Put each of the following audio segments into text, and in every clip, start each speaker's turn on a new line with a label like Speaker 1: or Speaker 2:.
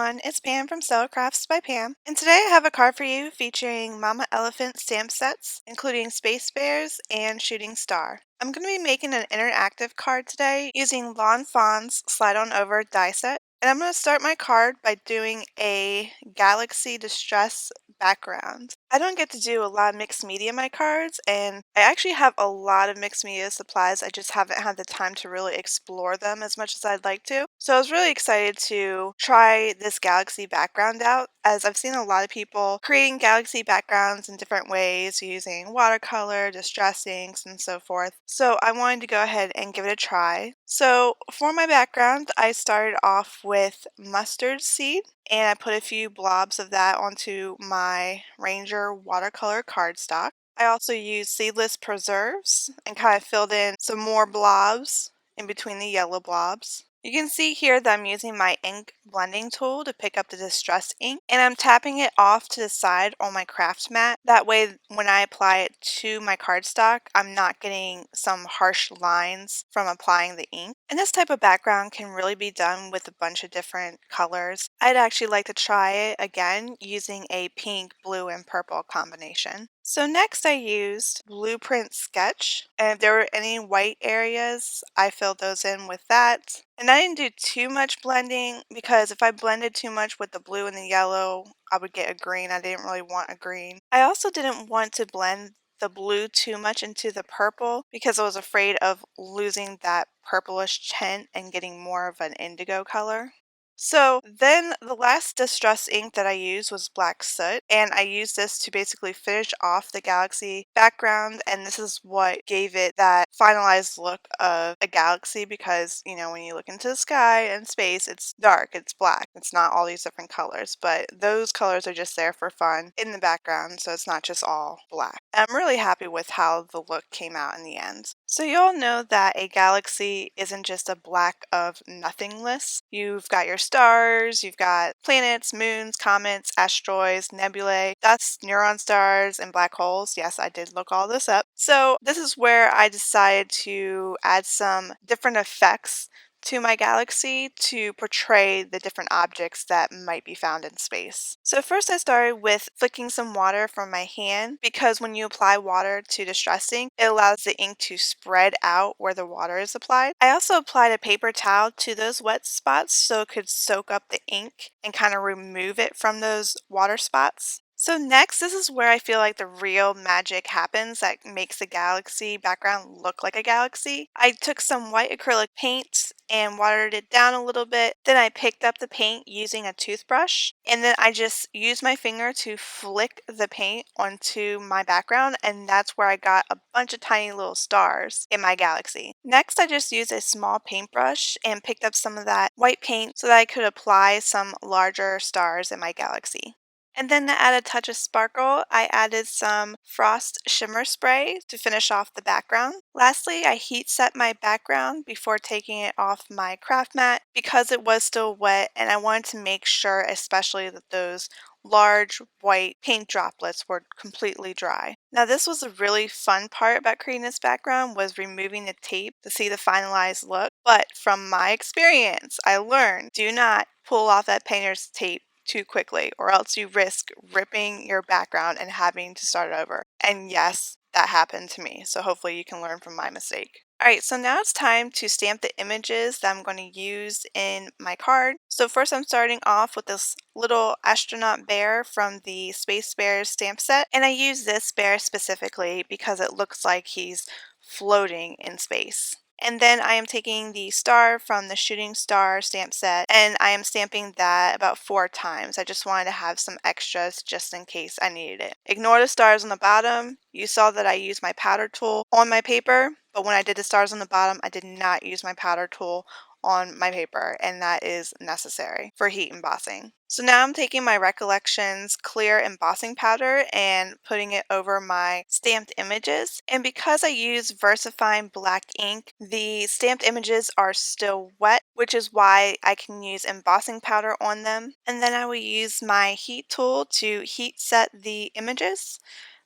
Speaker 1: everyone, it's Pam from Stella Crafts by Pam, and today I have a card for you featuring Mama Elephant stamp sets, including Space Bears and Shooting Star. I'm going to be making an interactive card today using Fawn's Slide On Over die set, and I'm going to start my card by doing a Galaxy Distress background. I don't get to do a lot of mixed media in my cards, and I actually have a lot of mixed media supplies. I just haven't had the time to really explore them as much as I'd like to. So I was really excited to try this galaxy background out, as I've seen a lot of people creating galaxy backgrounds in different ways using watercolor, distress inks, and so forth. So I wanted to go ahead and give it a try. So for my background, I started off with mustard seed, and I put a few blobs of that onto my Ranger watercolor cardstock. I also used Seedless preserves and kind of filled in some more blobs in between the yellow blobs. You can see here that I'm using my ink blending tool to pick up the distress ink, and I'm tapping it off to the side on my craft mat. That way when I apply it to my cardstock, I'm not getting some harsh lines from applying the ink. And this type of background can really be done with a bunch of different colors. I'd actually like to try it again using a pink, blue, and purple combination. So next I used Blueprint Sketch, and if there were any white areas, I filled those in with that. And I didn't do too much blending because if I blended too much with the blue and the yellow, I would get a green. I didn't really want a green. I also didn't want to blend the blue too much into the purple because I was afraid of losing that purplish tint and getting more of an indigo color. So then the last distress ink that I used was black soot, and I used this to basically finish off the galaxy background, and this is what gave it that finalized look of a galaxy because, you know, when you look into the sky and space, it's dark, it's black, it's not all these different colors, but those colors are just there for fun in the background, so it's not just all black. I'm really happy with how the look came out in the end. So you all know that a galaxy isn't just a black of nothingness. You've got your stars, you've got planets, moons, comets, asteroids, nebulae, dust, neutron stars, and black holes. Yes, I did look all this up. So this is where I decided to add some different effects to my galaxy to portray the different objects that might be found in space. So first I started with flicking some water from my hand because when you apply water to distress ink, it allows the ink to spread out where the water is applied. I also applied a paper towel to those wet spots so it could soak up the ink and kind of remove it from those water spots. So next, this is where I feel like the real magic happens that makes the galaxy background look like a galaxy. I took some white acrylic paint and watered it down a little bit. Then I picked up the paint using a toothbrush, and then I just used my finger to flick the paint onto my background, and that's where I got a bunch of tiny little stars in my galaxy. Next, I just used a small paintbrush and picked up some of that white paint so that I could apply some larger stars in my galaxy. And then to add a touch of sparkle, I added some frost shimmer spray to finish off the background. Lastly, I heat set my background before taking it off my craft mat because it was still wet and I wanted to make sure especially that those large white paint droplets were completely dry. Now this was a really fun part about creating this background was removing the tape to see the finalized look, but from my experience, I learned do not pull off that painter's tape too quickly, or else you risk ripping your background and having to start over. And yes, that happened to me, so hopefully you can learn from my mistake. Alright, so now it's time to stamp the images that I'm going to use in my card. So first I'm starting off with this little astronaut bear from the Space Bears stamp set, and I use this bear specifically because it looks like he's floating in space. And then I am taking the star from the Shooting Star stamp set and I am stamping that about 4 times. I just wanted to have some extras just in case I needed it. Ignore the stars on the bottom. You saw that I used my powder tool on my paper, but when I did the stars on the bottom, I did not use my powder tool on my paper, and that is necessary for heat embossing. So now I'm taking my Recollections clear embossing powder and putting it over my stamped images. And because I use VersaFine black ink, the stamped images are still wet, which is why I can use embossing powder on them. And then I will use my heat tool to heat set the images.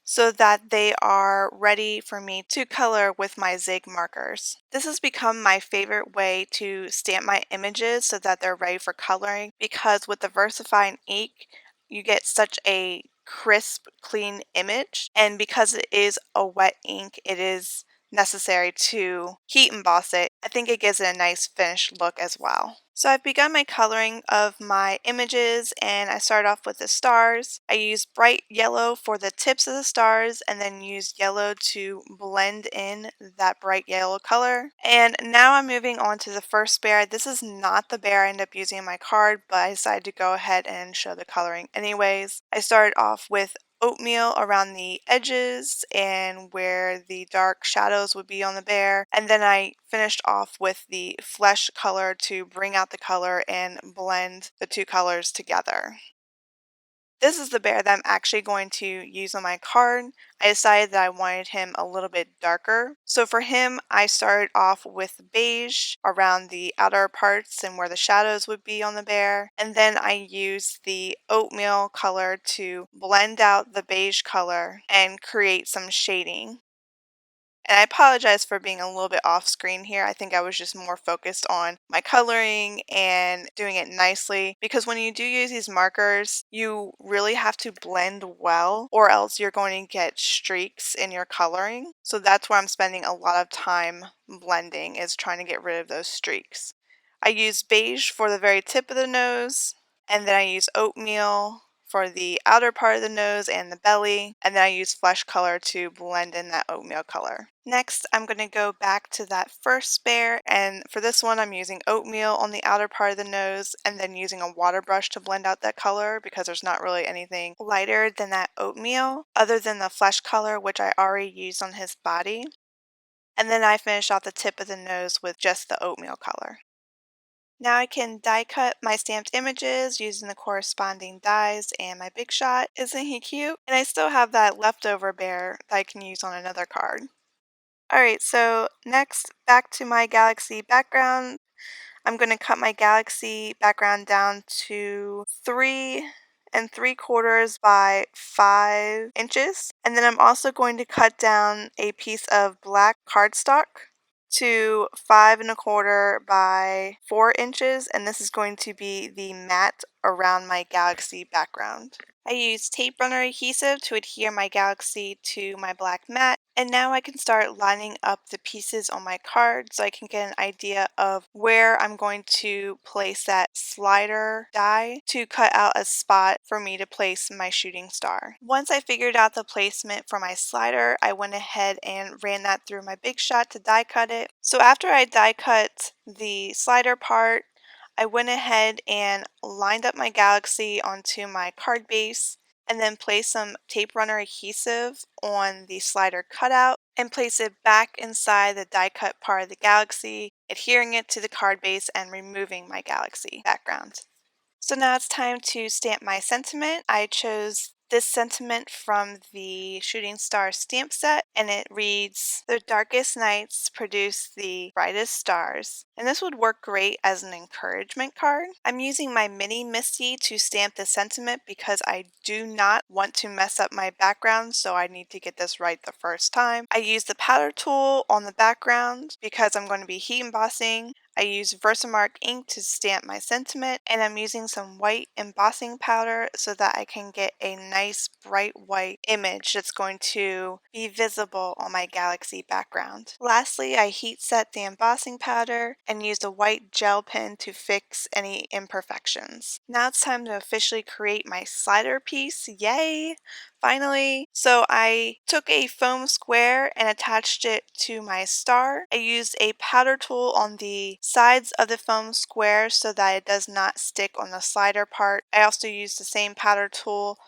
Speaker 1: so that they are ready for me to color with my Zig markers. This has become my favorite way to stamp my images so that they're ready for coloring because with the VersaFine ink, you get such a crisp, clean image. And because it is a wet ink, it is necessary to heat emboss it. I think it gives it a nice finished look as well. So I've begun my coloring of my images and I start off with the stars. I use bright yellow for the tips of the stars and then use yellow to blend in that bright yellow color. And now I'm moving on to the first bear. This is not the bear I end up using in my card, but I decided to go ahead and show the coloring anyways. I started off with oatmeal around the edges and where the dark shadows would be on the bear. And then I finished off with the flesh color to bring out the color and blend the two colors together. This is the bear that I'm actually going to use on my card. I decided that I wanted him a little bit darker. So for him, I started off with beige around the outer parts and where the shadows would be on the bear. And then I used the oatmeal color to blend out the beige color and create some shading. And I apologize for being a little bit off screen here. I think I was just more focused on my coloring and doing it nicely because when you do use these markers, you really have to blend well or else you're going to get streaks in your coloring. So that's where I'm spending a lot of time blending is trying to get rid of those streaks. I use beige for the very tip of the nose and then I use oatmeal for the outer part of the nose and the belly, and then I use flesh color to blend in that oatmeal color. Next, I'm going to go back to that first bear, and for this one I'm using oatmeal on the outer part of the nose and then using a water brush to blend out that color because there's not really anything lighter than that oatmeal other than the flesh color which I already used on his body. And then I finish off the tip of the nose with just the oatmeal color. Now I can die cut my stamped images using the corresponding dies and my Big Shot. Isn't he cute? And I still have that leftover bear that I can use on another card. Alright, so next back to my galaxy background. I'm going to cut my galaxy background down to 3 3/4 by 5 inches. And then I'm also going to cut down a piece of black cardstock to 5 1/4 by 4 inches. And this is going to be the mat around my galaxy background. I used tape runner adhesive to adhere my galaxy to my black mat, and now I can start lining up the pieces on my card so I can get an idea of where I'm going to place that slider die to cut out a spot for me to place my shooting star. Once I figured out the placement for my slider, I went ahead and ran that through my Big Shot to die cut it. So after I die cut the slider part, I went ahead and lined up my galaxy onto my card base and then placed some tape runner adhesive on the slider cutout and place it back inside the die cut part of the galaxy, adhering it to the card base and removing my galaxy background. So now it's time to stamp my sentiment. I chose this sentiment from the Shooting Star stamp set, and it reads, "The darkest nights produce the brightest stars." And this would work great as an encouragement card. I'm using my mini Misty to stamp the sentiment because I do not want to mess up my background, so I need to get this right the first time. I use the powder tool on the background because I'm going to be heat embossing. I use Versamark ink to stamp my sentiment, and I'm using some white embossing powder so that I can get a nice bright white image that's going to be visible on my galaxy background. Lastly, I heat set the embossing powder and used a white gel pen to fix any imperfections. Now it's time to officially create my slider piece. Yay! Finally, so I took a foam square and attached it to my star. I used a powder tool on the sides of the foam square so that it does not stick on the slider part. I also used the same powder tool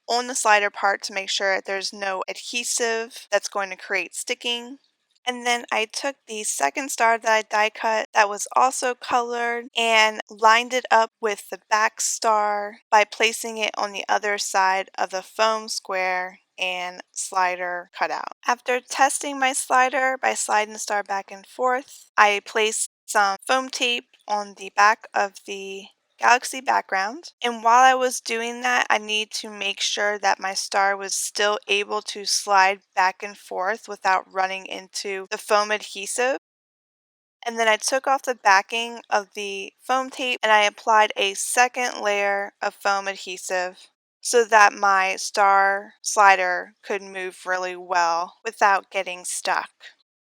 Speaker 1: on the slider part to make sure there's no adhesive that's going to create sticking. And then I took the second star that I die cut that was also colored and lined it up with the back star by placing it on the other side of the foam square and slider cutout. After testing my slider by sliding the star back and forth, I placed some foam tape on the back of the galaxy background. And while I was doing that, I need to make sure that my star was still able to slide back and forth without running into the foam adhesive. And then I took off the backing of the foam tape and I applied a second layer of foam adhesive so that my star slider could move really well without getting stuck.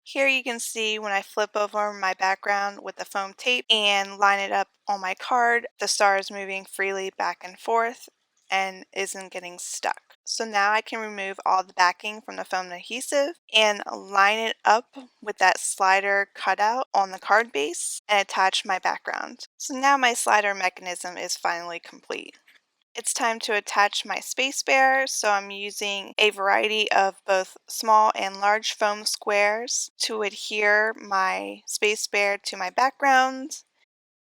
Speaker 1: Here you can see when I flip over my background with the foam tape and line it up on my card, the star is moving freely back and forth and isn't getting stuck. So now I can remove all the backing from the foam adhesive and line it up with that slider cutout on the card base and attach my background. So now my slider mechanism is finally complete. It's time to attach my space bear, so I'm using a variety of both small and large foam squares to adhere my space bear to my background.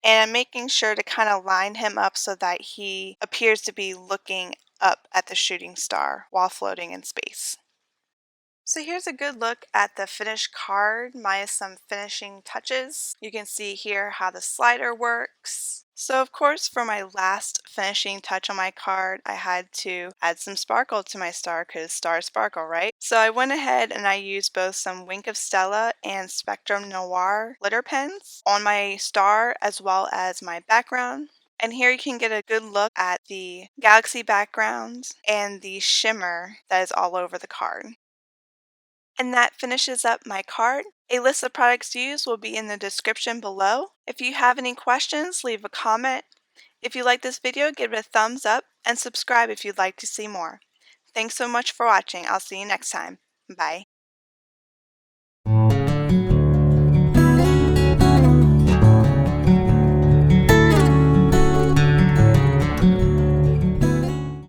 Speaker 1: And I'm making sure to kind of line him up so that he appears to be looking up at the shooting star while floating in space. So here's a good look at the finished card minus some finishing touches. You can see here how the slider works. So of course for my last finishing touch on my card, I had to add some sparkle to my star because stars sparkle, right? So I went ahead and I used both some Wink of Stella and Spectrum Noir glitter pens on my star as well as my background. And here you can get a good look at the galaxy background and the shimmer that is all over the card. And that finishes up my card. A list of products used will be in the description below. If you have any questions, leave a comment. If you like this video, give it a thumbs up and subscribe if you'd like to see more. Thanks so much for watching. I'll see you next time. Bye.